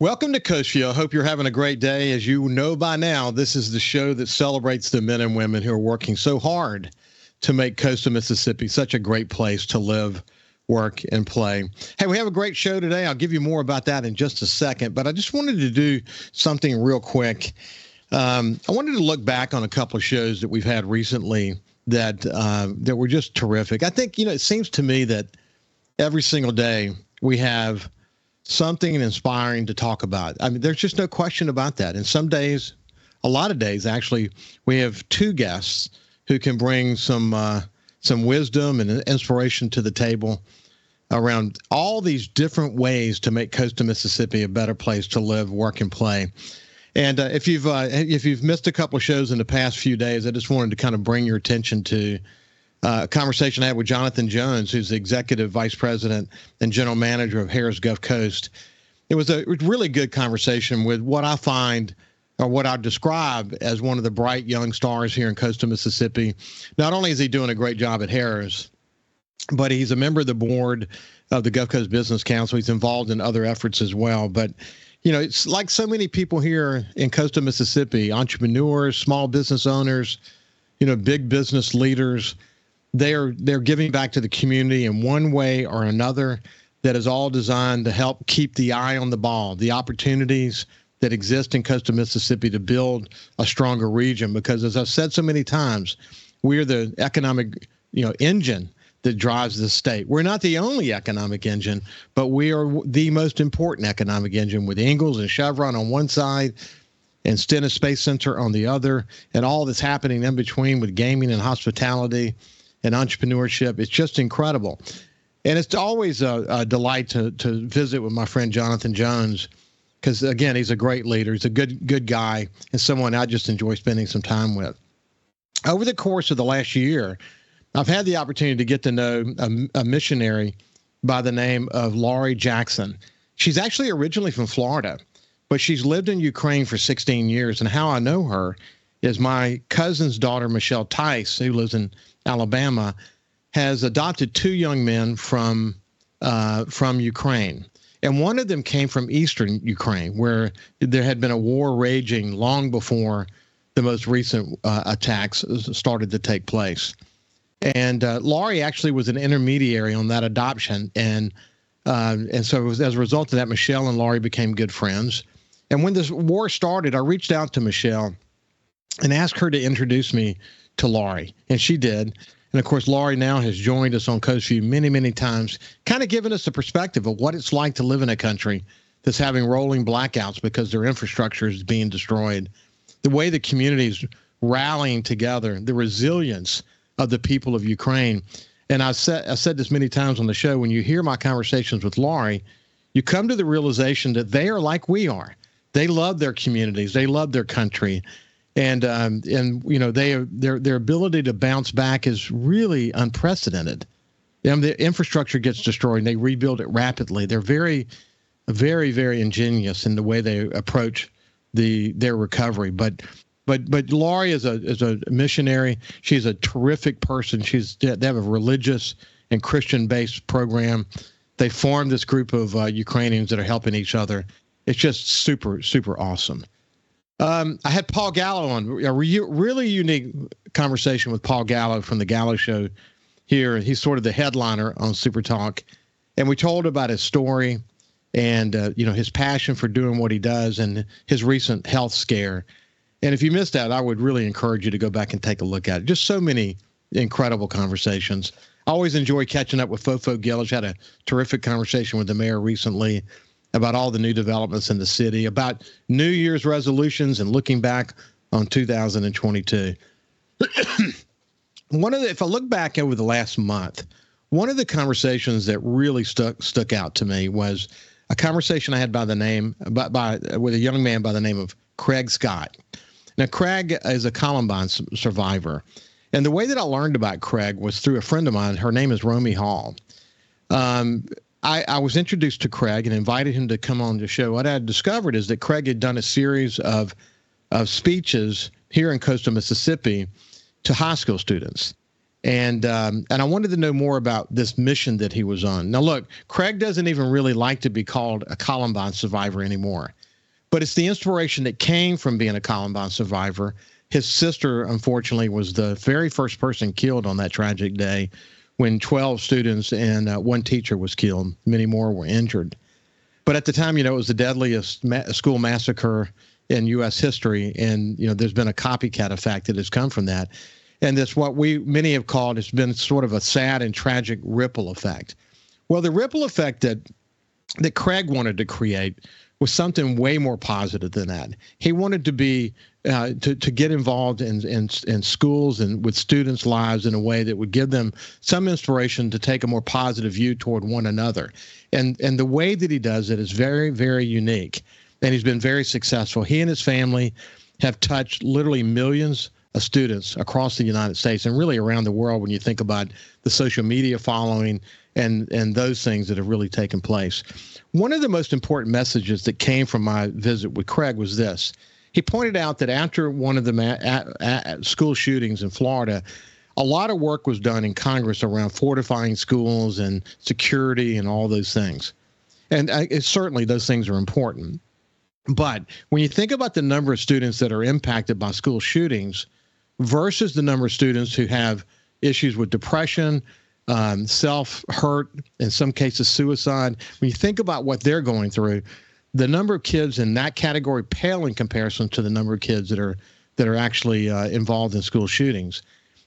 Welcome to Coast Vue. I hope you're having a great day. As you know by now, this is the show that celebrates the men and women who are working so hard to make coastal Mississippi such a great place to live, work, and play. Hey, we have a great show today. I'll give you more about that in just a second, but I just wanted to do something real quick. I wanted to look back on a couple of shows that we've had recently that were just terrific. I think, it seems to me that every single day we have something inspiring to talk about. I mean, there's just no question about that. And some days, a lot of days actually, we have two guests who can bring some wisdom and inspiration to the table around all these different ways to make coastal Mississippi a better place to live, work, and play. And if you've missed a couple of shows in the past few days, I just wanted to kind of bring your attention to a conversation I had with Jonathan Jones, who's the Executive Vice President and General Manager of Harrah's Gulf Coast. It was a really good conversation with what I find, or what I describe as one of the bright young stars here in coastal Mississippi. Not only is he doing a great job at Harrah's, but he's a member of the board of the Gulf Coast Business Council. He's involved in other efforts as well. But, it's like so many people here in coastal Mississippi, entrepreneurs, small business owners, big business leaders. They're giving back to the community in one way or another that is all designed to help keep the eye on the ball, the opportunities that exist in coastal Mississippi to build a stronger region. Because as I've said so many times, we're the economic, engine that drives the state. We're not the only economic engine, but we are the most important economic engine, with Ingalls and Chevron on one side and Stennis Space Center on the other, and all that's happening in between with gaming and hospitality and entrepreneurship. It's just incredible. And it's always a delight to visit with my friend Jonathan Jones, because, again, he's a great leader. He's a good guy and someone I just enjoy spending some time with. Over the course of the last year, I've had the opportunity to get to know a missionary by the name of Laurie Jackson. She's actually originally from Florida, but she's lived in Ukraine for 16 years. And how I know her is my cousin's daughter, Michelle Tice, who lives in Alabama, has adopted two young men from Ukraine. And one of them came from eastern Ukraine, where there had been a war raging long before the most recent attacks started to take place. And Laurie actually was an intermediary on that adoption. And so it was, as a result of that, Michelle and Laurie became good friends. And when this war started, I reached out to Michelle and asked her to introduce me to Laurie, and she did. And of course, Laurie now has joined us on Coast Vue many, many times, kind of giving us a perspective of what it's like to live in a country that's having rolling blackouts because their infrastructure is being destroyed, the way the community is rallying together, the resilience of the people of Ukraine. And I said this many times on the show, when you hear my conversations with Laurie, you come to the realization that they are like we are. They love their communities. They love their country. And their ability to bounce back is really unprecedented. The infrastructure gets destroyed and they rebuild it rapidly. They're very, very, very ingenious in the way they approach their recovery. But Laurie is a missionary. She's a terrific person. They have a religious and Christian-based program. They formed this group of Ukrainians that are helping each other. It's just super, super awesome. I had Paul Gallo on, a really unique conversation with Paul Gallo from the Gallo Show here. He's sort of the headliner on SuperTalk. And we told about his story and, his passion for doing what he does and his recent health scare. And if you missed that, I would really encourage you to go back and take a look at it. Just so many incredible conversations. I always enjoy catching up with Fofo Gillis. Had a terrific conversation with the mayor recently about all the new developments in the city, about New Year's resolutions and looking back on 2022. If I look back over the last month, one of the conversations that really stuck out to me was a conversation I had with a young man by the name of Craig Scott. Now, Craig is a Columbine survivor. And the way that I learned about Craig was through a friend of mine. Her name is Romy Hall. I was introduced to Craig and invited him to come on the show. What I had discovered is that Craig had done a series of speeches here in coastal Mississippi to high school students. And I wanted to know more about this mission that he was on. Now, look, Craig doesn't even really like to be called a Columbine survivor anymore, but it's the inspiration that came from being a Columbine survivor. His sister, unfortunately, was the very first person killed on that tragic day when 12 students and one teacher was killed. Many more were injured. But at the time, it was the deadliest school massacre in U.S. history, and there's been a copycat effect that has come from that. And that's what many have called, it's been sort of a sad and tragic ripple effect. Well, the ripple effect that Craig wanted to create was something way more positive than that. He wanted to be to get involved in schools and with students' lives in a way that would give them some inspiration to take a more positive view toward one another. And the way that he does it is very, very unique. And he's been very successful. He and his family have touched literally millions of students across the United States and really around the world when you think about the social media following and those things that have really taken place. One of the most important messages that came from my visit with Craig was this. He pointed out that after one of the school shootings in Florida, a lot of work was done in Congress around fortifying schools and security and all those things. And certainly those things are important. But when you think about the number of students that are impacted by school shootings versus the number of students who have issues with depression, self-hurt, in some cases suicide, when you think about what they're going through, the number of kids in that category pale in comparison to the number of kids that are actually involved in school shootings.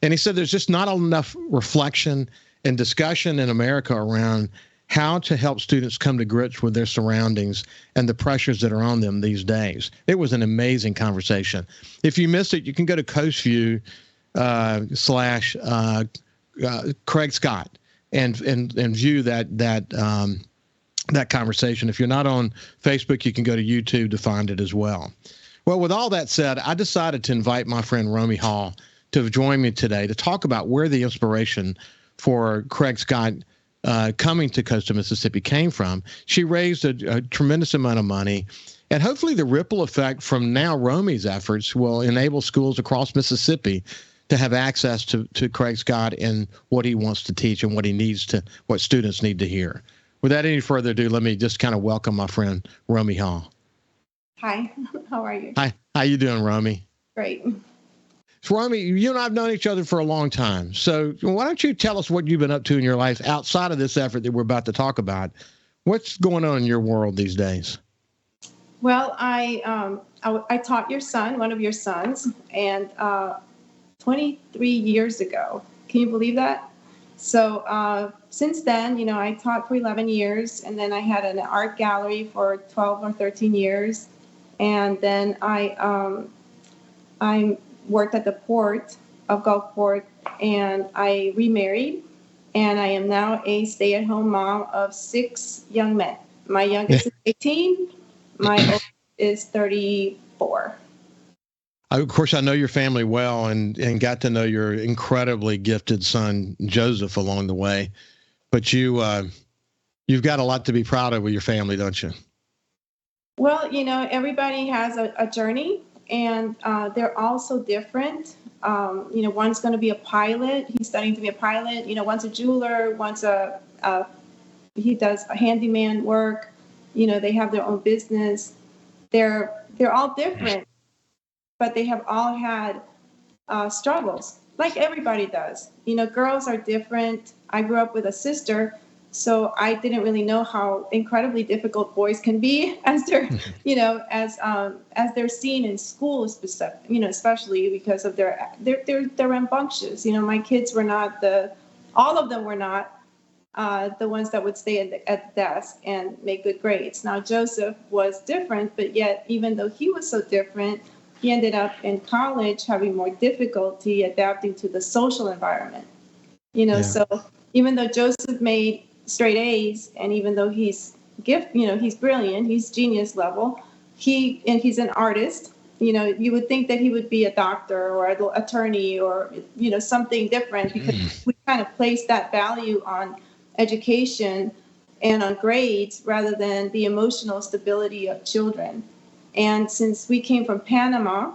And he said there's just not enough reflection and discussion in America around how to help students come to grips with their surroundings and the pressures that are on them these days. It was an amazing conversation. If you missed it, you can go to Coast Vue / Craig Scott and view that conversation. If you're not on Facebook, you can go to YouTube to find it as well. Well, with all that said, I decided to invite my friend Romy Hall to join me today to talk about where the inspiration for Craig Scott coming to coastal Mississippi came from. She raised a tremendous amount of money, and hopefully the ripple effect from now Romy's efforts will enable schools across Mississippi to have access to Craig Scott and what he wants to teach and what students need to hear. Without any further ado, let me just kind of welcome my friend Romy Hall. Hi, how are you? Hi, how you doing, Romy? Great. So, Romy, you and I have known each other for a long time. So why don't you tell us what you've been up to in your life outside of this effort that we're about to talk about? What's going on in your world these days? Well, I taught one of your sons, and 23 years ago. Can you believe that? So since then, I taught for 11 years, and then I had an art gallery for 12 or 13 years. And then I worked at the port of Gulfport, and I remarried, and I am now a stay-at-home mom of 6 young men. My youngest is 18, my oldest is 34. Of course, I know your family well and got to know your incredibly gifted son, Joseph, along the way. But you've got a lot to be proud of with your family, don't you? Well, everybody has a journey, and they're all so different. One's going to be a pilot. He's studying to be a pilot. One's a jeweler. One's he does handyman work. They have their own business. They're all different, but they have all had struggles, like everybody does. Girls are different. I grew up with a sister, so I didn't really know how incredibly difficult boys can be as they're, as they're seen in school, especially because of they're rambunctious. My kids were not all of them were not the ones that would stay at the desk and make good grades. Now, Joseph was different, but yet, even though he was so different, he ended up in college having more difficulty adapting to the social environment. So even though Joseph made straight A's, and even though he's he's brilliant, he's genius level, he's an artist. You would think that he would be a doctor or an attorney or something different, because we kind of place that value on education and on grades rather than the emotional stability of children. And since we came from Panama,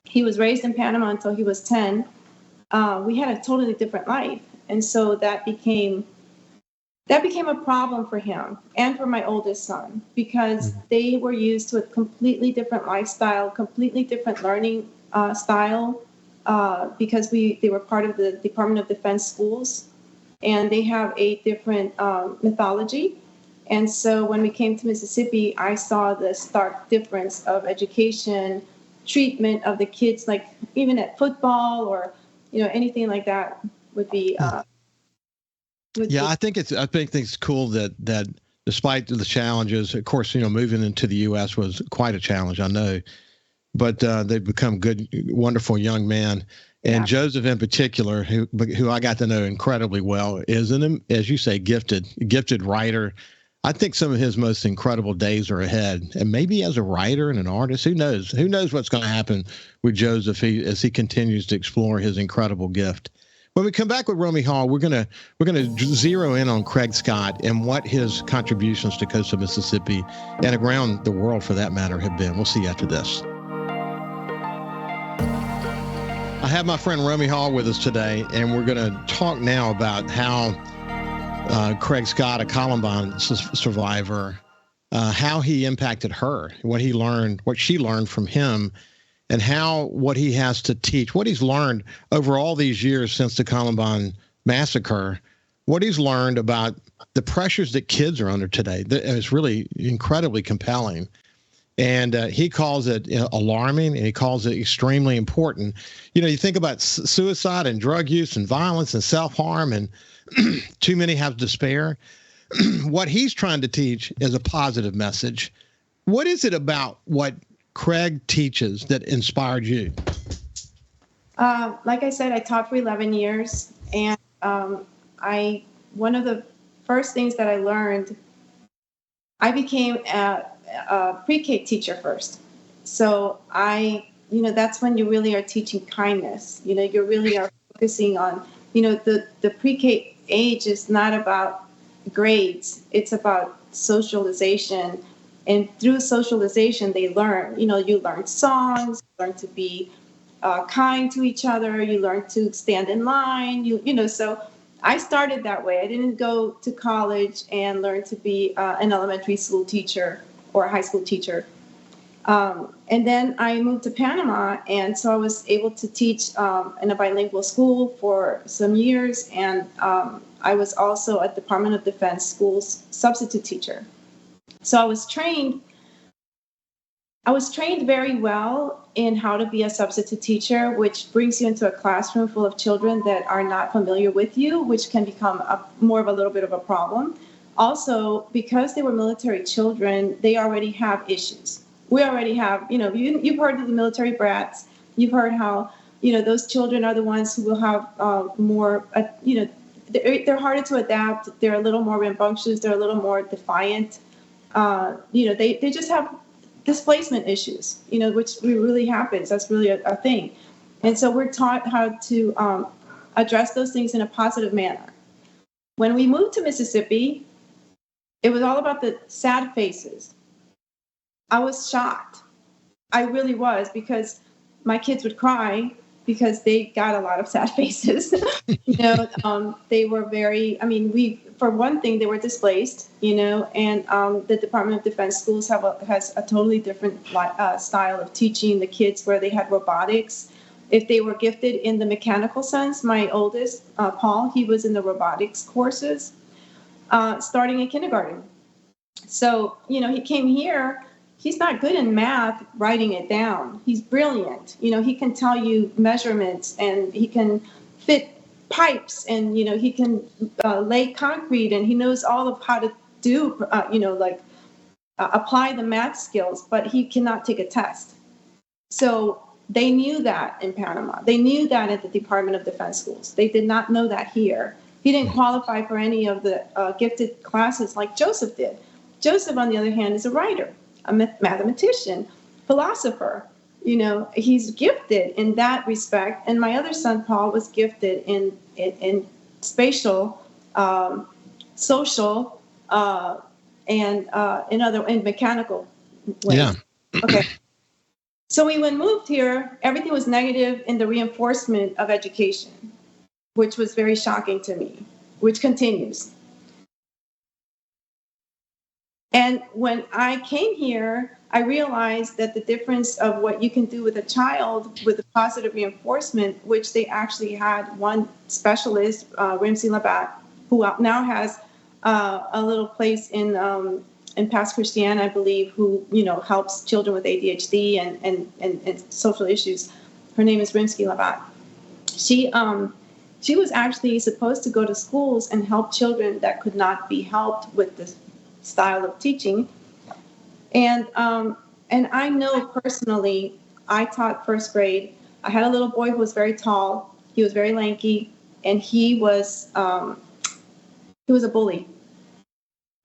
he was raised in Panama until he was 10. we had a totally different life. And so that became a problem for him and for my oldest son, because they were used to a completely different lifestyle, completely different learning style, because they were part of the Department of Defense schools, and they have a different mythology. And so when we came to Mississippi, I saw the stark difference of education, treatment of the kids, like even at football or anything like that would be. I think it's cool that despite the challenges, of course, moving into the U.S. was quite a challenge, I know, but they've become good, wonderful young men. And Joseph in particular, who I got to know incredibly well, is as you say, gifted writer. I think some of his most incredible days are ahead, and maybe as a writer and an artist, who knows? Who knows what's going to happen with Joseph as he continues to explore his incredible gift. When we come back with Romy Hall, we're gonna zero in on Craig Scott and what his contributions to coastal Mississippi and around the world, for that matter, have been. We'll see you after this. I have my friend Romy Hall with us today, and we're going to talk now about how Craig Scott, a Columbine survivor, how he impacted her, what she learned from him, and what he has to teach, what he's learned over all these years since the Columbine massacre, what he's learned about the pressures that kids are under today. It's really incredibly compelling. And he calls it alarming, and he calls it extremely important. You think about suicide and drug use and violence and self-harm, and too many have despair. What he's trying to teach is a positive message. What is it about what Craig teaches that inspired you? Like I said, I taught for 11 years, and one of the first things that I learned, I became a pre-K teacher first. So that's when you really are teaching kindness. You really are focusing on, the pre-K age is not about grades. It's about socialization. And through socialization, they learn. You learn songs, you learn to be kind to each other, you learn to stand in line. So I started that way. I didn't go to college and learn to be an elementary school teacher or a high school teacher. And then I moved to Panama, and so I was able to teach in a bilingual school for some years, and I was also a Department of Defense schools substitute teacher. So I was trained very well in how to be a substitute teacher, which brings you into a classroom full of children that are not familiar with you, which can become more of a little bit of a problem. Also, because they were military children, they already have issues. We already have, you've heard of the military brats. You've heard how, those children are the ones who will have more, they're harder to adapt. They're a little more rambunctious. They're a little more defiant. They just have displacement issues, which really happens. That's really a thing. And so we're taught how to address those things in a positive manner. When we moved to Mississippi, it was all about the sad faces. I was shocked. I really was, because my kids would cry because they got a lot of sad faces. They were very, for one thing, they were displaced, and the Department of Defense schools has a totally different style of teaching the kids, where they had robotics. If they were gifted in the mechanical sense, my oldest, Paul, he was in the robotics courses starting in kindergarten. So, he came here. He's not good in math, writing it down. He's brilliant. He can tell you measurements, and he can fit pipes, and, he can lay concrete, and he knows all of how to do, apply the math skills, but he cannot take a test. So they knew that in Panama. They knew that at the Department of Defense schools. They did not know that here. He didn't qualify for any of the gifted classes like Joseph did. Joseph, on the other hand, is a writer, a mathematician, philosopher. He's gifted in that respect. And my other son, Paul, was gifted in spatial, social, and in mechanical ways. Yeah. Okay. So when we moved here, everything was negative in the reinforcement of education, which was very shocking to me, which continues. And when I came here, I realized that the difference of what you can do with a child with a positive reinforcement, which they actually had one specialist, Remy Hall, who now has a little place in Pass Christian, I believe, who helps children with ADHD and social issues. Her name is Remy Hall. She was actually supposed to go to schools and help children that could not be helped with this style of teaching. And I know personally, I taught first grade. I had a little boy who was very tall. He was very lanky, and he was a bully.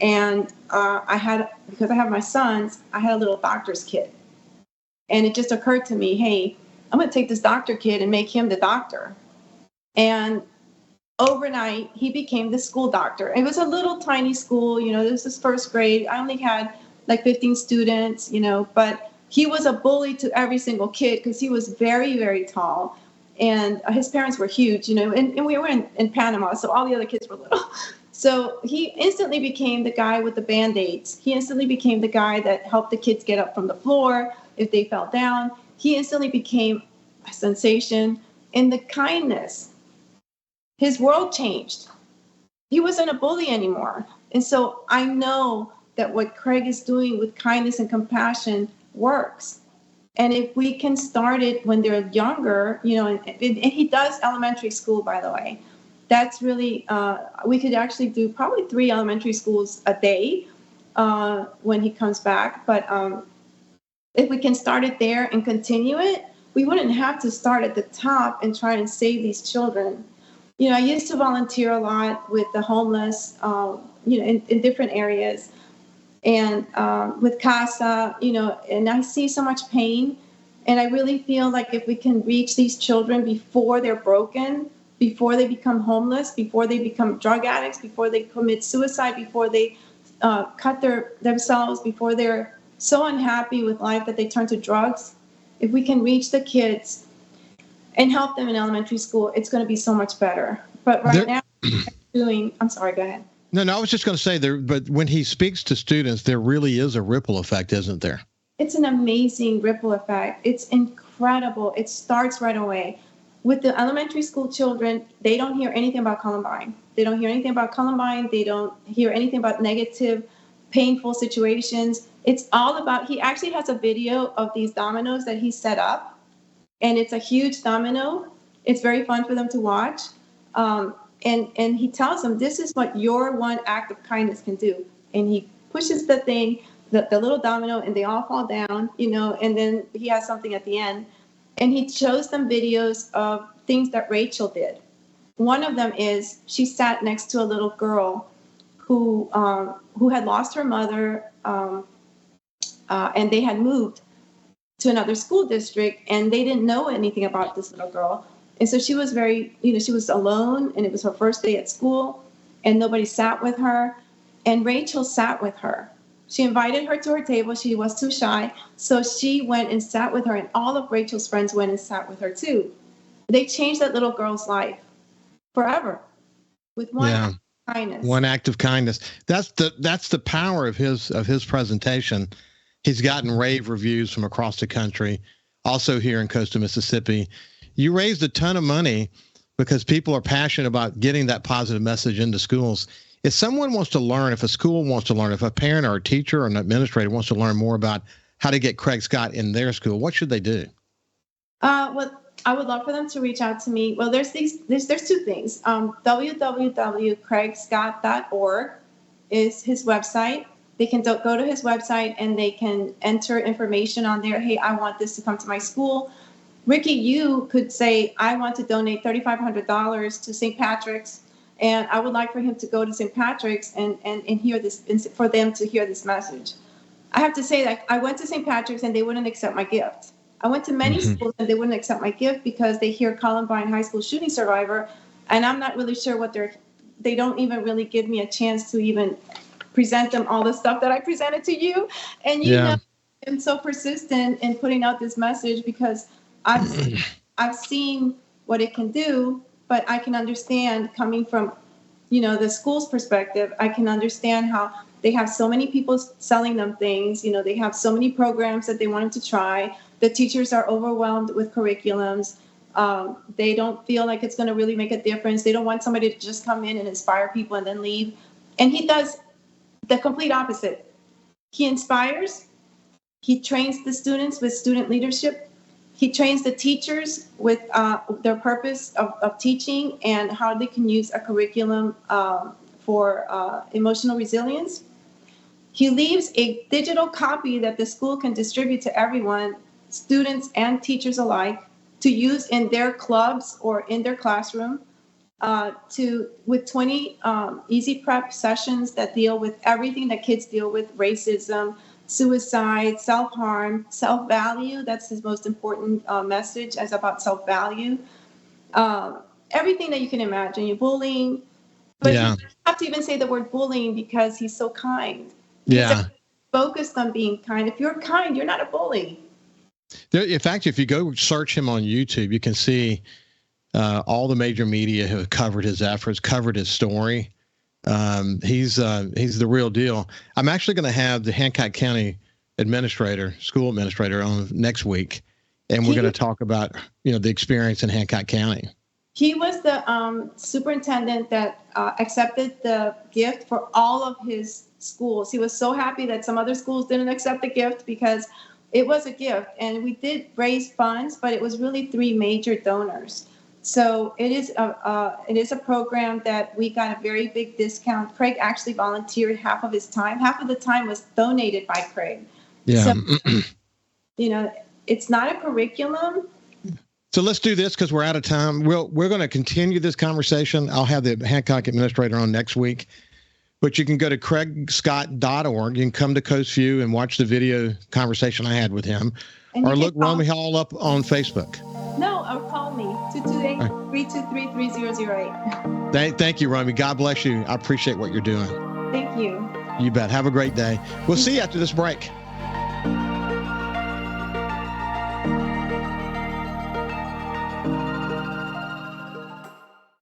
And because I have my sons, I had a little doctor's kid. And it just occurred to me, hey, I'm going to take this doctor kid and make him the doctor. And overnight, he became the school doctor. It was a little tiny school, this is first grade. I only had like 15 students, but he was a bully to every single kid because he was very, very tall. And his parents were huge, and we were in Panama, so all the other kids were little. So he instantly became the guy with the Band-Aids. He instantly became the guy that helped the kids get up from the floor if they fell down. He instantly became a sensation in the kindness. His world changed. He wasn't a bully anymore. And so I know that what Craig is doing with kindness and compassion works. And if we can start it when they're younger, and he does elementary school, by the way. That's really, we could actually do probably 3 elementary schools a day when he comes back. But if we can start it there and continue it, we wouldn't have to start at the top and try and save these children. I used to volunteer a lot with the homeless, in different areas, and with CASA, and I see so much pain. And I really feel like if we can reach these children before they're broken, before they become homeless, before they become drug addicts, before they commit suicide, before they cut themselves, before they're so unhappy with life that they turn to drugs, if we can reach the kids and help them in elementary school, it's going to be so much better. But now, I'm sorry, go ahead. No, I was just going to say but when he speaks to students, there really is a ripple effect, isn't there? It's an amazing ripple effect. It's incredible. It starts right away. With the elementary school children, they don't hear anything about Columbine. They don't hear anything about Columbine. They don't hear anything about negative, painful situations. It's all about, he actually has a video of these dominoes that he set up. And it's a huge domino. It's very fun for them to watch. And he tells them, this is what your one act of kindness can do. And he pushes the thing, the little domino, and they all fall down, and then he has something at the end. And he shows them videos of things that Rachel did. One of them is she sat next to a little girl who had lost her mother, and they had moved to another school district, and they didn't know anything about this little girl. And so she was she was alone, and it was her first day at school, and nobody sat with her. And Rachel sat with her. She invited her to her table. She was too shy. So she went and sat with her, and all of Rachel's friends went and sat with her too. They changed that little girl's life forever with one act of kindness. One act of kindness. That's the power of his presentation. He's gotten rave reviews from across the country, also here in coastal Mississippi. You raised a ton of money because people are passionate about getting that positive message into schools. If someone wants to learn, if a school wants to learn, if a parent or a teacher or an administrator wants to learn more about how to get Craig Scott in their school, what should they do? Well, I would love for them to reach out to me. Well, there's 2 things. www.craigscott.org is his website. They can go to his website and they can enter information on there. Hey, I want this to come to my school. Ricky, you could say, I want to donate $3,500 to St. Patrick's. And I would like for him to go to St. Patrick's and hear this, for them to hear this message. I have to say that I went to St. Patrick's and they wouldn't accept my gift. I went to many schools and they wouldn't accept my gift because they hear Columbine High School shooting survivor. And I'm not really sure they don't even really give me a chance to even present them all the stuff that I presented to you. And you know, am so persistent in putting out this message because I've seen what it can do, but I can understand coming from, the school's perspective. I can understand how they have so many people selling them things. They have so many programs that they wanted to try. The teachers are overwhelmed with curriculums. They don't feel like it's going to really make a difference. They don't want somebody to just come in and inspire people and then leave. And he does the complete opposite. He inspires. He trains the students with student leadership. He trains the teachers with their purpose of teaching and how they can use a curriculum for emotional resilience. He leaves a digital copy that the school can distribute to everyone, students and teachers alike, to use in their clubs or in their classroom, with 20 easy prep sessions that deal with everything that kids deal with: racism, suicide, self-harm, self-value. That's his most important message, as about self-value. Everything that you can imagine, bullying. But you don't have to even say the word bullying because he's so kind. He's focused on being kind. If you're kind, you're not a bully. In fact, if you go search him on YouTube, you can see all the major media have covered his efforts, covered his story. He's the real deal. I'm actually going to have the Hancock County school administrator on next week, and we're going to talk about, the experience in Hancock County. He was the superintendent that accepted the gift for all of his schools. He was so happy that some other schools didn't accept the gift because it was a gift, and we did raise funds, but it was really 3 major donors. So it is a program that we got a very big discount. Craig actually volunteered half of his time. Half of the time was donated by Craig. Yeah. So, it's not a curriculum. So let's do this because we're out of time. We're going to continue this conversation. I'll have the Hancock administrator on next week. But you can go to craigscott.org. You can come to Coast Vue and watch the video conversation I had with him. Or look Romy Hall up on Facebook. No, or call me, 228-323-3008. Thank you, Romy. God bless you. I appreciate what you're doing. Thank you. You bet. Have a great day. We'll see you after this break.